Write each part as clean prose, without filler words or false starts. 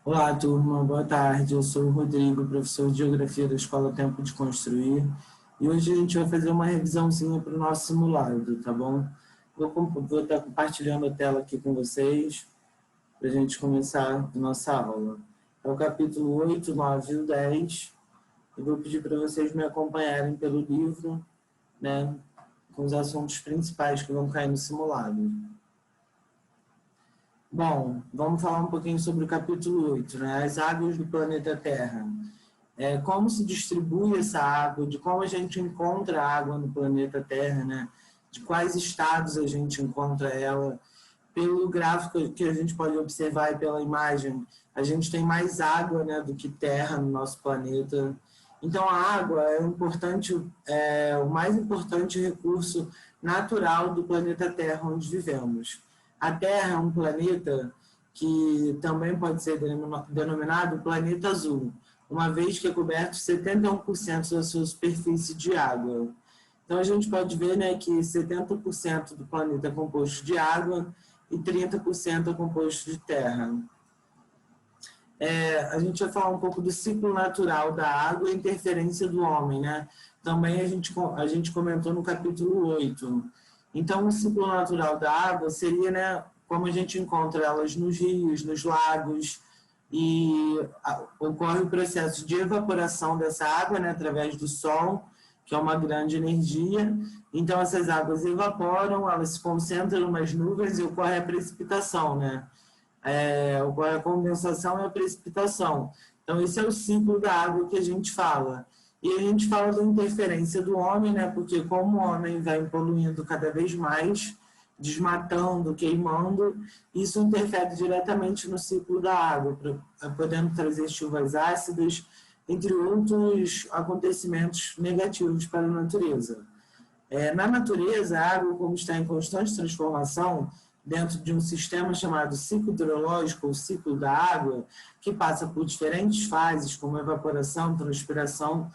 Olá, turma, boa tarde. Eu sou o Rodrigo, professor de Geografia da Escola Tempo de Construir. E hoje a gente vai fazer uma revisãozinha para o nosso simulado, tá bom? Vou estar compartilhando a tela aqui com vocês para a gente começar a nossa aula. É o capítulo 8, 9 e 10. Eu vou pedir para vocês me acompanharem pelo livro, né, com os assuntos principais que vão cair no simulado. Bom, vamos falar um pouquinho sobre o capítulo 8, né? As águas do planeta Terra. Como se distribui essa água, de como a gente encontra a água no planeta Terra, né? De quais estados a gente encontra ela. Pelo gráfico que a gente pode observar e pela imagem, a gente tem mais água, né, do que terra no nosso planeta. Então, a água é o mais importante recurso natural do planeta Terra onde vivemos. A Terra é um planeta que também pode ser denominado planeta azul, uma vez que é coberto 71% da sua superfície de água. Então, a gente pode ver, né, que 70% do planeta é composto de água e 30% é composto de terra. A gente vai falar um pouco do ciclo natural da água e interferência do homem, né? Também a gente comentou no capítulo 8. Então, o ciclo natural da água seria, né, como a gente encontra elas nos rios, nos lagos, e ocorre o processo de evaporação dessa água, né, através do sol, que é uma grande energia. Então, essas águas evaporam, elas se concentram nas nuvens e ocorre a precipitação, né? Ocorre a condensação e a precipitação. Então, esse é o ciclo da água que a gente fala. E a gente fala da interferência do homem, né? Porque como o homem vai poluindo cada vez mais, desmatando, queimando, isso interfere diretamente no ciclo da água, podendo trazer chuvas ácidas, entre outros acontecimentos negativos para a natureza. Na natureza, a água, como está em constante transformação, dentro de um sistema chamado ciclo hidrológico, ou ciclo da água, que passa por diferentes fases, como evaporação, transpiração,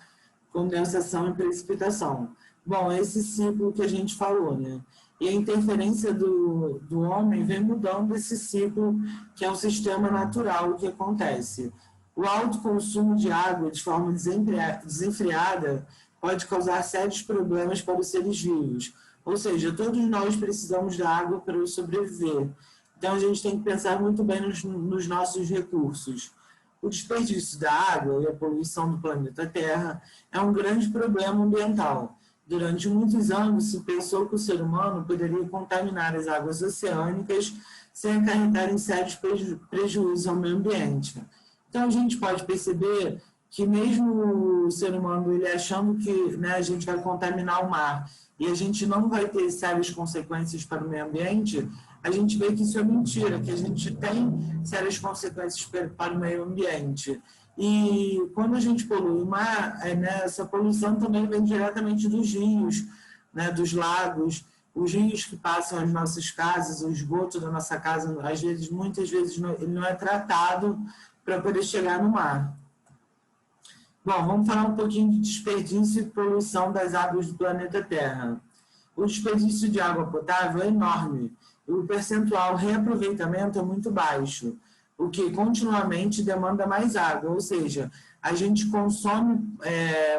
condensação e precipitação. Bom, esse ciclo que a gente falou, né? E a interferência do homem vem mudando esse ciclo, que é um sistema natural que acontece. O alto consumo de água de forma desenfreada pode causar sérios problemas para os seres vivos. Ou seja, todos nós precisamos da água para sobreviver. Então, a gente tem que pensar muito bem nos nossos recursos. O desperdício da água e a poluição do planeta Terra é um grande problema ambiental. Durante muitos anos, se pensou que o ser humano poderia contaminar as águas oceânicas sem acarretar em sérios prejuízos ao meio ambiente. Então, a gente pode perceber que mesmo o ser humano ele achando que, né, a gente vai contaminar o mar e a gente não vai ter sérias consequências para o meio ambiente, a gente vê que isso é mentira, que a gente tem sérias consequências para o meio ambiente. E quando a gente polui o mar, né, essa poluição também vem diretamente dos rios, né, dos lagos, os rios que passam as nossas casas, o esgoto da nossa casa, às vezes, muitas vezes, ele não é tratado para poder chegar no mar. Bom, vamos falar um pouquinho de desperdício e poluição das águas do planeta Terra. O desperdício de água potável é enorme e o percentual reaproveitamento é muito baixo, o que continuamente demanda mais água, ou seja, a gente consome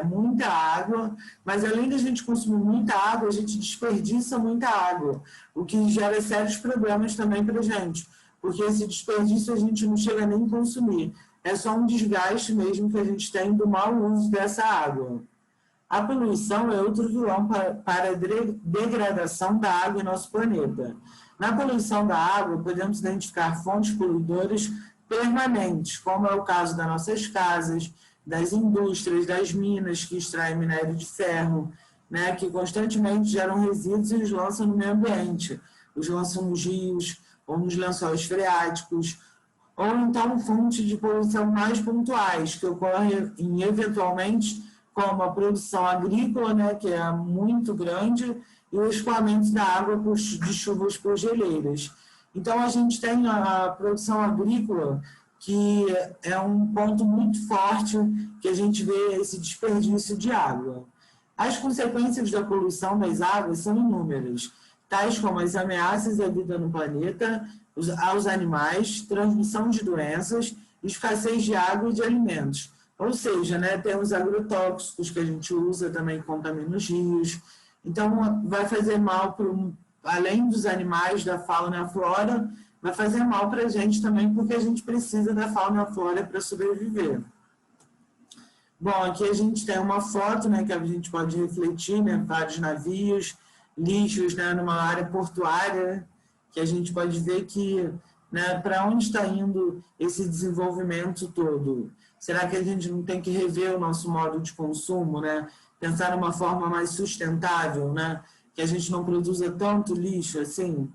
muita água, mas além da gente consumir muita água, a gente desperdiça muita água, o que gera sérios problemas também para a gente, porque esse desperdício a gente não chega nem a consumir. É só um desgaste mesmo que a gente tem do mau uso dessa água. A poluição é outro vilão para a degradação da água em nosso planeta. Na poluição da água, podemos identificar fontes poluidoras permanentes, como é o caso das nossas casas, das indústrias, das minas que extraem minério de ferro, né, que constantemente geram resíduos e os lançam no meio ambiente. Os lançam nos rios ou nos lençóis freáticos, ou então fontes de poluição mais pontuais, que ocorrem eventualmente como a produção agrícola, né, que é muito grande, e o escoamento da água de chuvas por geleiras. Então, a gente tem a produção agrícola, que é um ponto muito forte que a gente vê esse desperdício de água. As consequências da poluição das águas são inúmeras, tais como as ameaças à vida no planeta, aos animais, transmissão de doenças escassez de água e de alimentos. Ou seja, né, tem os agrotóxicos que a gente usa também, que contaminam os rios. Então, vai fazer mal, além dos animais, da fauna e a flora, vai fazer mal para a gente também, porque a gente precisa da fauna e a flora para sobreviver. Bom, aqui a gente tem uma foto, né, que a gente pode refletir, né, vários navios, lixos, né, numa área portuária, que a gente pode ver que, né, para onde está indo esse desenvolvimento todo? Será que a gente não tem que rever o nosso modo de consumo, né? Pensar numa forma mais sustentável, né? Que a gente não produza tanto lixo assim?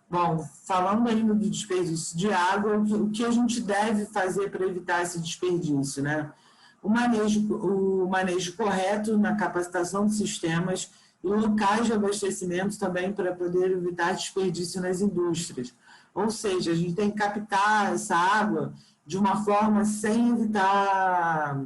Bom, falando ainda do desperdício de água, o que a gente deve fazer para evitar esse desperdício, né? O manejo correto na capacitação de sistemas e locais de abastecimento também para poder evitar desperdício nas indústrias. Ou seja, a gente tem que captar essa água de uma forma sem evitar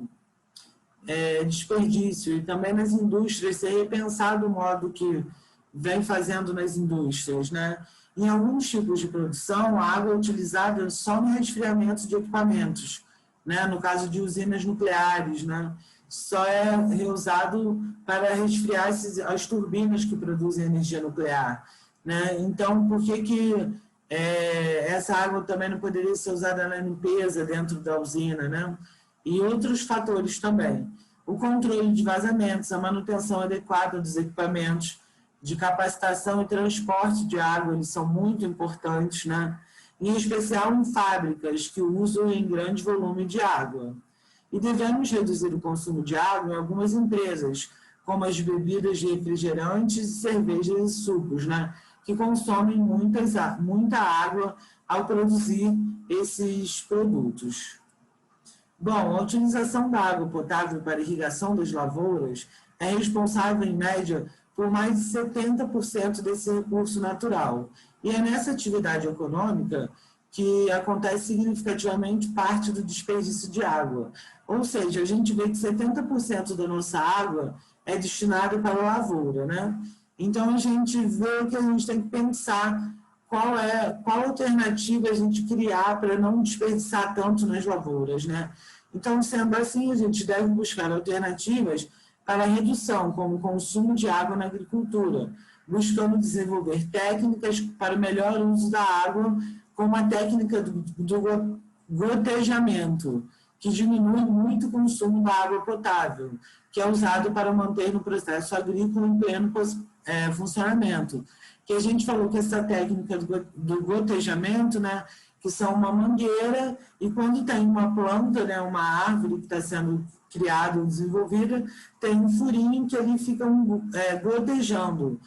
desperdício. E também nas indústrias, ser repensado o modo que vem fazendo nas indústrias, né? Em alguns tipos de produção, a água é utilizada só no resfriamento de equipamentos, né? No caso de usinas nucleares, né? Só é reusado para resfriar as turbinas que produzem energia nuclear, né? Então, por que essa água também não poderia ser usada na limpeza dentro da usina, né? E outros fatores também. O controle de vazamentos, a manutenção adequada dos equipamentos, de capacitação e transporte de água, eles são muito importantes, né? Em especial em fábricas que usam em grande volume de água. E devemos reduzir o consumo de água em algumas empresas, como as bebidas de refrigerantes e cervejas e sucos, né? Que consomem muita água ao produzir esses produtos. Bom, a utilização da água potável para irrigação das lavouras é responsável, em média, por mais de 70% desse recurso natural. E é nessa atividade econômica que acontece significativamente parte do desperdício de água. Ou seja, a gente vê que 70% da nossa água é destinada para a lavoura, né? Então, a gente vê que a gente tem que pensar qual alternativa a gente criar para não desperdiçar tanto nas lavouras, né? Então, sendo assim, a gente deve buscar alternativas para a redução, como o consumo de água na agricultura, buscando desenvolver técnicas para o melhor uso da água, como a técnica do gotejamento, que diminui muito o consumo da água potável, que é usado para manter no processo agrícola em pleno funcionamento. Que a gente falou que essa técnica do gotejamento, né, que são uma mangueira, e quando tem uma planta, né, uma árvore que está sendo criada ou desenvolvida, tem um furinho que ali fica gotejando.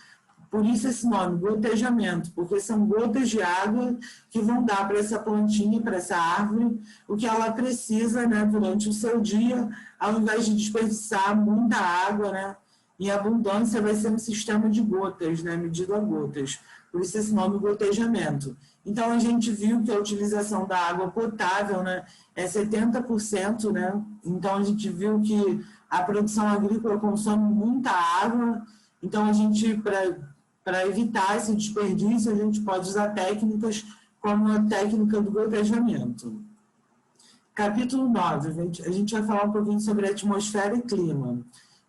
Por isso esse nome, gotejamento, porque são gotas de água que vão dar para essa plantinha, para essa árvore, o que ela precisa, né, durante o seu dia, ao invés de desperdiçar muita água, né, em abundância, vai ser um sistema de gotas, né, medido a gotas. Por isso esse nome, gotejamento. Então, a gente viu que a utilização da água potável, né, é 70%, né? Então, a gente viu que a produção agrícola consome muita água. Então, a gente, para evitar esse desperdício, a gente pode usar técnicas como a técnica do gotejamento. Capítulo 9, a gente vai falar um pouquinho sobre atmosfera e clima,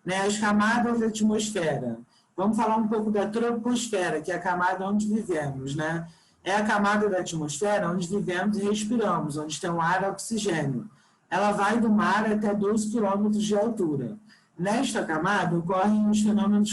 né? As camadas da atmosfera. Vamos falar um pouco da troposfera, que é a camada onde vivemos, né? É a camada da atmosfera onde vivemos e respiramos, onde tem o ar e oxigênio. Ela vai do mar até 12 quilômetros de altura. Nesta camada ocorrem os fenômenos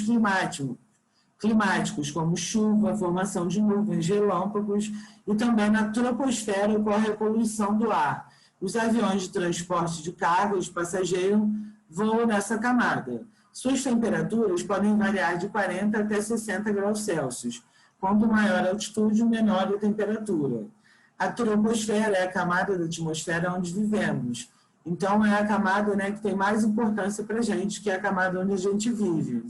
climáticos, como chuva, formação de nuvens, relâmpagos, e também na troposfera ocorre a poluição do ar. Os aviões de transporte de carga e de passageiro voam nessa camada. Suas temperaturas podem variar de 40 até 60 graus Celsius. Quanto maior a altitude, menor a temperatura. A troposfera é a camada da atmosfera onde vivemos. Então, é a camada, né, que tem mais importância para a gente, que é a camada onde a gente vive.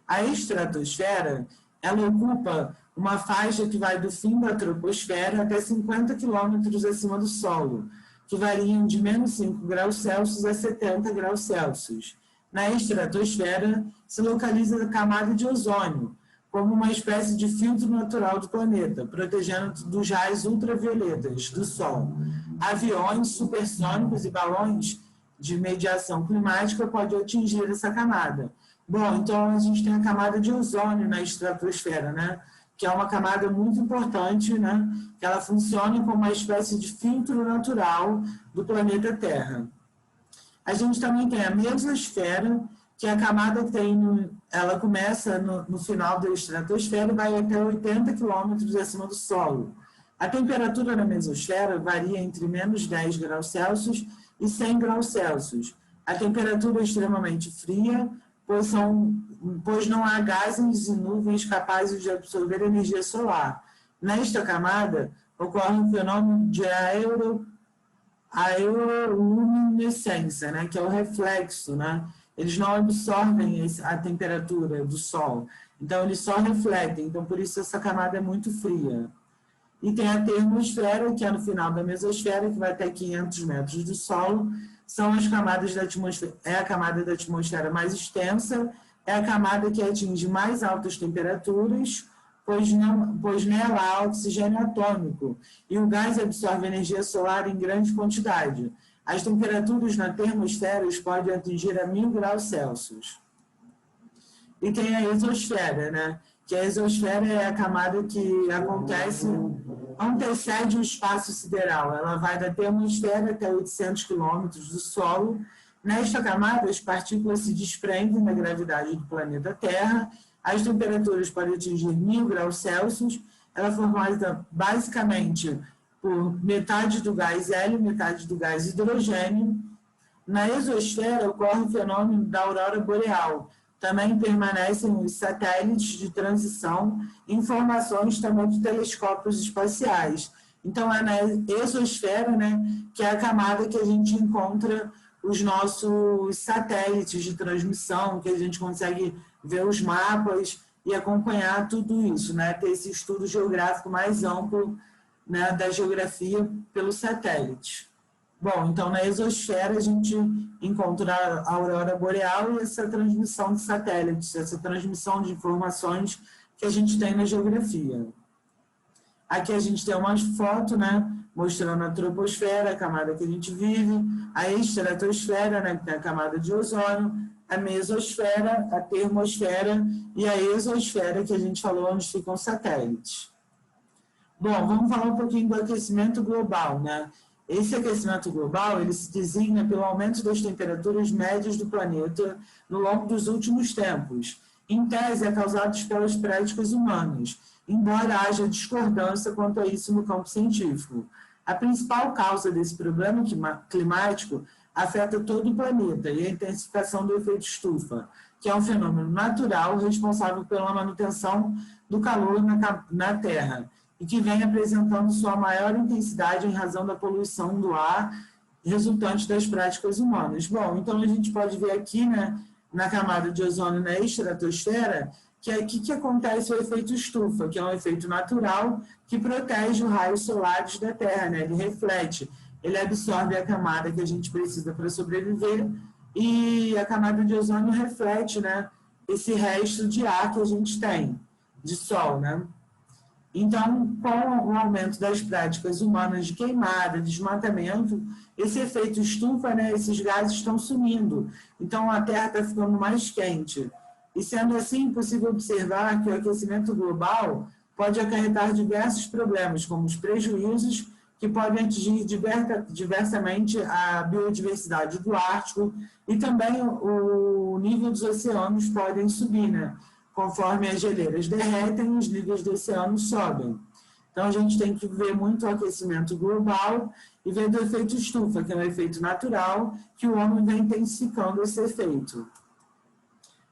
A estratosfera, ela ocupa uma faixa que vai do fim da troposfera até 50 quilômetros acima do solo, que variam de menos 5 graus Celsius a 70 graus Celsius. Na estratosfera, se localiza a camada de ozônio, como uma espécie de filtro natural do planeta, protegendo dos raios ultravioletas do Sol. Aviões supersônicos e balões de mediação climática podem atingir essa camada. Bom, então a gente tem a camada de ozônio na estratosfera, né? Que é uma camada muito importante, né? Que ela funciona como uma espécie de filtro natural do planeta Terra. A gente também tem a mesosfera, que é a camada que tem, ela começa no final da estratosfera e vai até 80 quilômetros acima do solo. A temperatura na mesosfera varia entre menos 10 graus Celsius e 100 graus Celsius. A temperatura é extremamente fria, pois não há gases e nuvens capazes de absorver energia solar. Nesta camada, ocorre um fenômeno de aeroluminescência, né, que é o reflexo, né? Eles não absorvem a temperatura do Sol, então eles só refletem, então por isso essa camada é muito fria. E tem a termosfera, que é no final da mesosfera, que vai até 500 metros do solo, são as camadas da atmosfera, é a camada da atmosfera mais extensa, é a camada que atinge mais altas temperaturas, pois nela há oxigênio atômico, e o gás absorve energia solar em grande quantidade. As temperaturas na termosfera podem atingir a 1000 graus Celsius. E tem a exosfera, né? Que a exosfera é a camada que antecede o espaço sideral. Ela vai da termosfera até 800 quilômetros do solo. Nesta camada, as partículas se desprendem da gravidade do planeta Terra. As temperaturas podem atingir 1000 graus Celsius. Ela é formada basicamente por metade do gás hélio, metade do gás hidrogênio. Na exosfera ocorre o fenômeno da aurora boreal. Também permanecem os satélites de transição e informações também de telescópios espaciais. Então, é na exosfera, né, que é a camada que a gente encontra os nossos satélites de transmissão, que a gente consegue ver os mapas e acompanhar tudo isso, né, ter esse estudo geográfico mais amplo, né, da geografia pelos satélites. Bom, então na exosfera a gente encontra a aurora boreal e essa transmissão de satélites, essa transmissão de informações que a gente tem na geografia. Aqui a gente tem uma foto, né, mostrando a troposfera, a camada que a gente vive, a estratosfera, né, que tem a camada de ozônio, a mesosfera, a termosfera e a exosfera, que a gente falou, onde ficam satélites. Bom, vamos falar um pouquinho do aquecimento global, né? Esse aquecimento global, ele se designa pelo aumento das temperaturas médias do planeta no longo dos últimos tempos. Em tese, é causado pelas práticas humanas, embora haja discordância quanto a isso no campo científico. A principal causa desse problema climático afeta todo o planeta e a intensificação do efeito estufa, que é um fenômeno natural responsável pela manutenção do calor na Terra, e que vem apresentando sua maior intensidade em razão da poluição do ar resultante das práticas humanas. Bom, então a gente pode ver aqui, né, na camada de ozônio na estratosfera, que é aqui que acontece o efeito estufa, que é um efeito natural que protege os raios solares da Terra, né? Ele reflete, ele absorve a camada que a gente precisa para sobreviver e a camada de ozônio reflete, né, esse resto de ar que a gente tem, de sol, né? Então, com o aumento das práticas humanas de queimada, desmatamento, esse efeito estufa, né, esses gases estão sumindo. Então, a Terra está ficando mais quente. E sendo assim, é possível observar que o aquecimento global pode acarretar diversos problemas, como os prejuízos que podem atingir diversamente a biodiversidade do Ártico e também o nível dos oceanos podem subir, né? Conforme as geleiras derretem, os níveis do oceano sobem. Então, a gente tem que ver muito o aquecimento global e ver do efeito estufa, que é um efeito natural, que o homem vem intensificando esse efeito.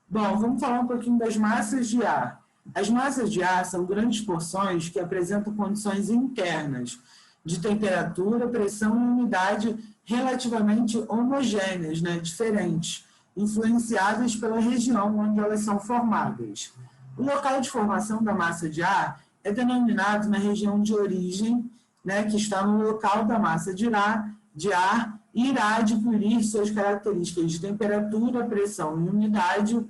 Bom, vamos falar um pouquinho das massas de ar. As massas de ar são grandes porções que apresentam condições internas de temperatura, pressão e umidade relativamente homogêneas, né, diferentes, influenciadas pela região onde elas são formadas. O local de formação da massa de ar é denominado na região de origem, né, que está no local da massa de ar e irá adquirir suas características de temperatura, pressão e umidade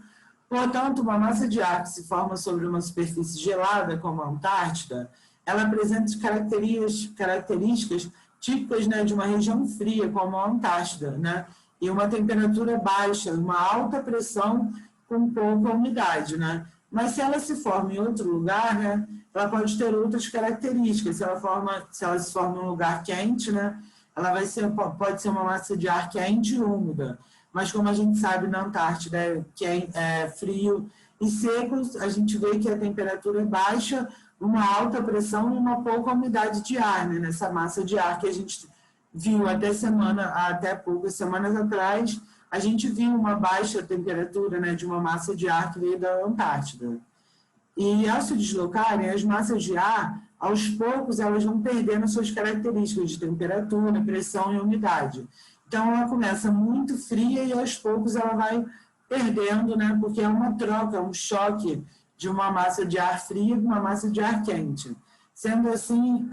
Portanto, uma massa de ar que se forma sobre uma superfície gelada, como a Antártida, ela apresenta características típicas, né, de uma região fria, como a Antártida, né, e uma temperatura baixa, uma alta pressão com pouca umidade, né? Mas se ela se forma em outro lugar, né, ela pode ter outras características. Se ela se forma em um lugar quente, né, ela pode ser uma massa de ar quente e úmida. Mas como a gente sabe, na Antártida é frio e seco, a gente vê que a temperatura é baixa, uma alta pressão e uma pouca umidade de ar, né, nessa massa de ar que a gente viu até poucas semanas atrás, a gente viu uma baixa temperatura, né, de uma massa de ar que veio da Antártida. E ao se deslocarem, as massas de ar, aos poucos, elas vão perdendo suas características de temperatura, pressão e umidade. Então, ela começa muito fria e aos poucos ela vai perdendo, né, porque é uma troca, um choque de uma massa de ar fria com uma massa de ar quente. Sendo assim,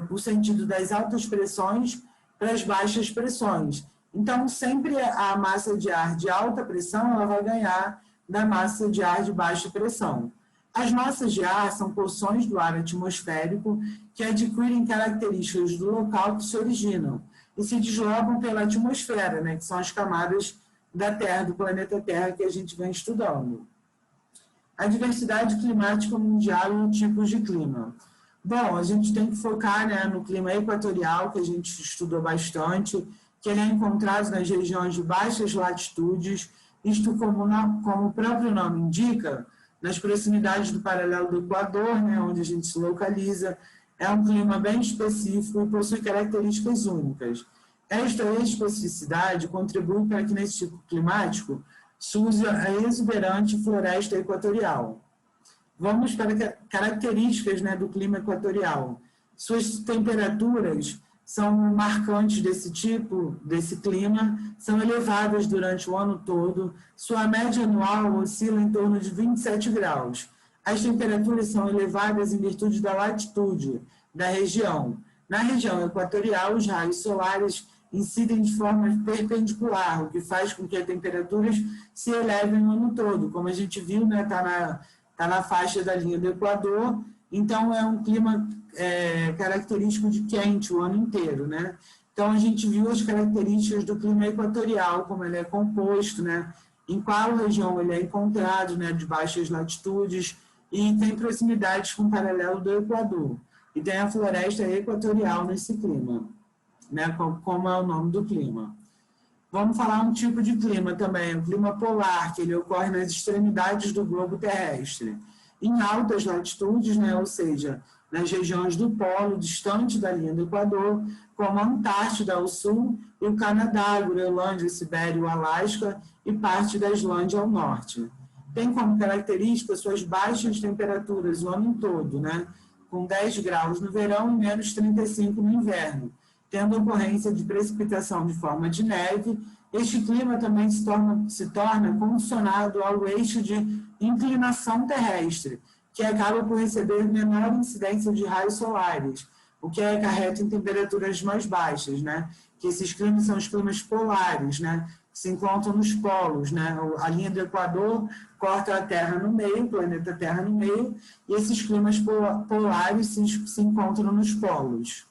o sentido das altas pressões para as baixas pressões. Então, sempre a massa de ar de alta pressão ela vai ganhar da massa de ar de baixa pressão. As massas de ar são porções do ar atmosférico que adquirem características do local que se originam e se deslocam pela atmosfera, né, que são as camadas da Terra, do planeta Terra, que a gente vem estudando. A diversidade climática mundial e os tipos de clima. Bom, a gente tem que focar, né, no clima equatorial, que a gente estudou bastante, que ele é encontrado nas regiões de baixas latitudes, isto como o próprio nome indica, nas proximidades do paralelo do Equador, né, onde a gente se localiza. É um clima bem específico e possui características únicas. Esta especificidade contribui para que, nesse tipo climático, surja a exuberante floresta equatorial. Vamos para características, né, do clima equatorial. Suas temperaturas são marcantes desse clima, são elevadas durante o ano todo, sua média anual oscila em torno de 27 graus. As temperaturas são elevadas em virtude da latitude da região. Na região equatorial, os raios solares incidem de forma perpendicular, o que faz com que as temperaturas se elevem o ano todo. Como a gente viu, né, tá na faixa da linha do Equador, então é um clima característico de quente o ano inteiro, né? Então a gente viu as características do clima equatorial, como ele é composto, né? Em qual região ele é encontrado, né? De baixas latitudes e tem proximidades com o paralelo do Equador. E tem a floresta equatorial nesse clima, né? Como é o nome do clima. Vamos falar um tipo de clima também, o clima polar, que ele ocorre nas extremidades do globo terrestre. Em altas latitudes, né, ou seja, nas regiões do polo, distante da linha do Equador, como a Antártida ao sul e o Canadá, a Groenlândia, a Sibéria, o Alasca e parte da Islândia ao norte. Tem como característica suas baixas temperaturas o ano todo, né, com 10 graus no verão e menos 35 no inverno, tendo ocorrência de precipitação de forma de neve. Este clima também se torna condicionado ao eixo de inclinação terrestre, que acaba por receber menor incidência de raios solares, o que acarreta em temperaturas mais baixas, né? Que esses climas são os climas polares, né? Que se encontram nos polos, né? A linha do Equador corta a Terra no meio, o planeta Terra no meio, e esses climas polares se encontram nos polos.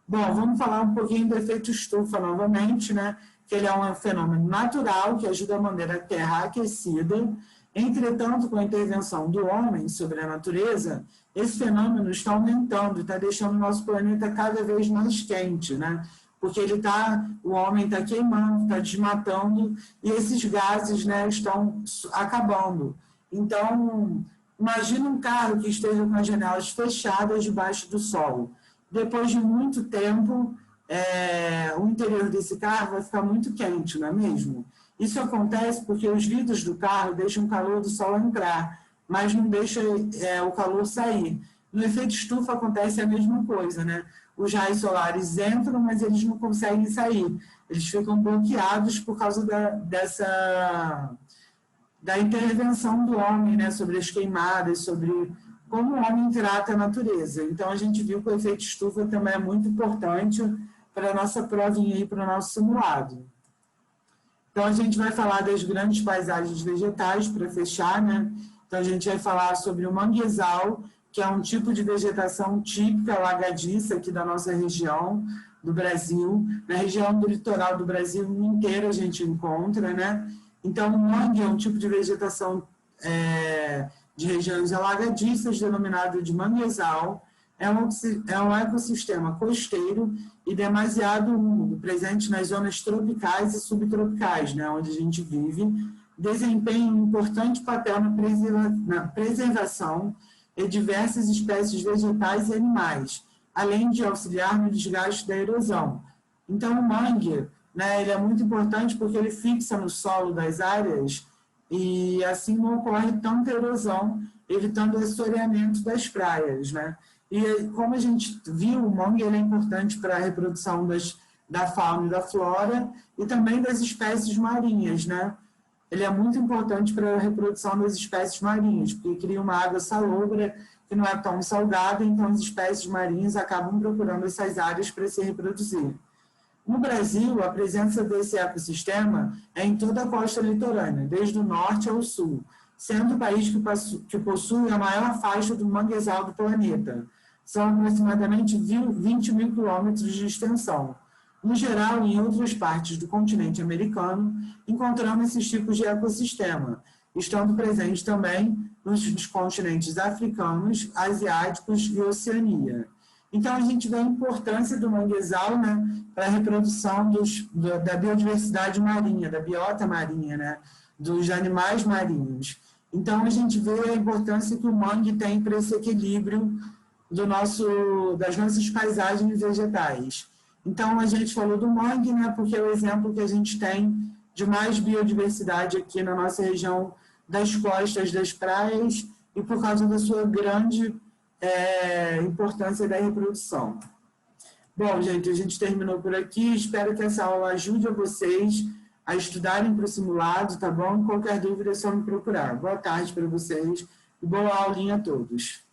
Bom, vamos falar um pouquinho do efeito estufa novamente, né? Que ele é um fenômeno natural que ajuda a manter a Terra aquecida. Entretanto, com a intervenção do homem sobre a natureza, esse fenômeno está aumentando, está deixando o nosso planeta cada vez mais quente, né? Porque o homem está queimando, está desmatando, e esses gases, né, estão acabando. Então, imagina um carro que esteja com as janelas fechadas debaixo do sol. Depois de muito tempo, o interior desse carro vai ficar muito quente, não é mesmo? Isso acontece porque os vidros do carro deixam o calor do sol entrar, mas não deixa o calor sair. No efeito estufa acontece a mesma coisa, né? Os raios solares entram, mas eles não conseguem sair. Eles ficam bloqueados por causa da intervenção do homem, né? Sobre as queimadas, sobre como o homem trata a natureza. Então, a gente viu que o efeito estufa também é muito importante para a nossa provinha e para o nosso simulado. Então, a gente vai falar das grandes paisagens vegetais, para fechar, né? Então, a gente vai falar sobre o manguezal, que é um tipo de vegetação típica alagadiça aqui da nossa região, do Brasil. Na região do litoral do Brasil inteiro a gente encontra, né? Então, o mangue é um tipo de vegetação de regiões alagadiças, denominado de manguezal. É um ecossistema costeiro e demasiado úmido, presente nas zonas tropicais e subtropicais, né, onde a gente vive, desempenha um importante papel na preservação de diversas espécies vegetais e animais, além de auxiliar no desgaste da erosão. Então, o mangue, né, ele é muito importante porque ele fixa no solo das áreas e assim não ocorre tanta erosão, evitando o assoreamento das praias, né? E como a gente viu, o mangue ele é importante para a reprodução da fauna e da flora e também das espécies marinhas, né? Ele é muito importante para a reprodução das espécies marinhas, porque cria uma água salobra que não é tão salgada, então as espécies marinhas acabam procurando essas áreas para se reproduzir. No Brasil, a presença desse ecossistema é em toda a costa litorânea, desde o norte ao sul, sendo o país que possui a maior faixa do manguezal do planeta. São aproximadamente 20 mil quilômetros de extensão. No geral, em outras partes do continente americano, encontramos esses tipos de ecossistema, estando presentes também nos continentes africanos, asiáticos e Oceania. Então, a gente vê a importância do manguezal, né, para a reprodução da biodiversidade marinha, da biota marinha, né, dos animais marinhos. Então, a gente vê a importância que o mangue tem para esse equilíbrio das nossas paisagens vegetais. Então, a gente falou do mangue, né, porque é o exemplo que a gente tem de mais biodiversidade aqui na nossa região das costas das praias e por causa da sua grande importância da reprodução. Bom, gente, a gente terminou por aqui. Espero que essa aula ajude a vocês a estudarem para o simulado, tá bom? Qualquer dúvida é só me procurar. Boa tarde para vocês e boa aulinha a todos.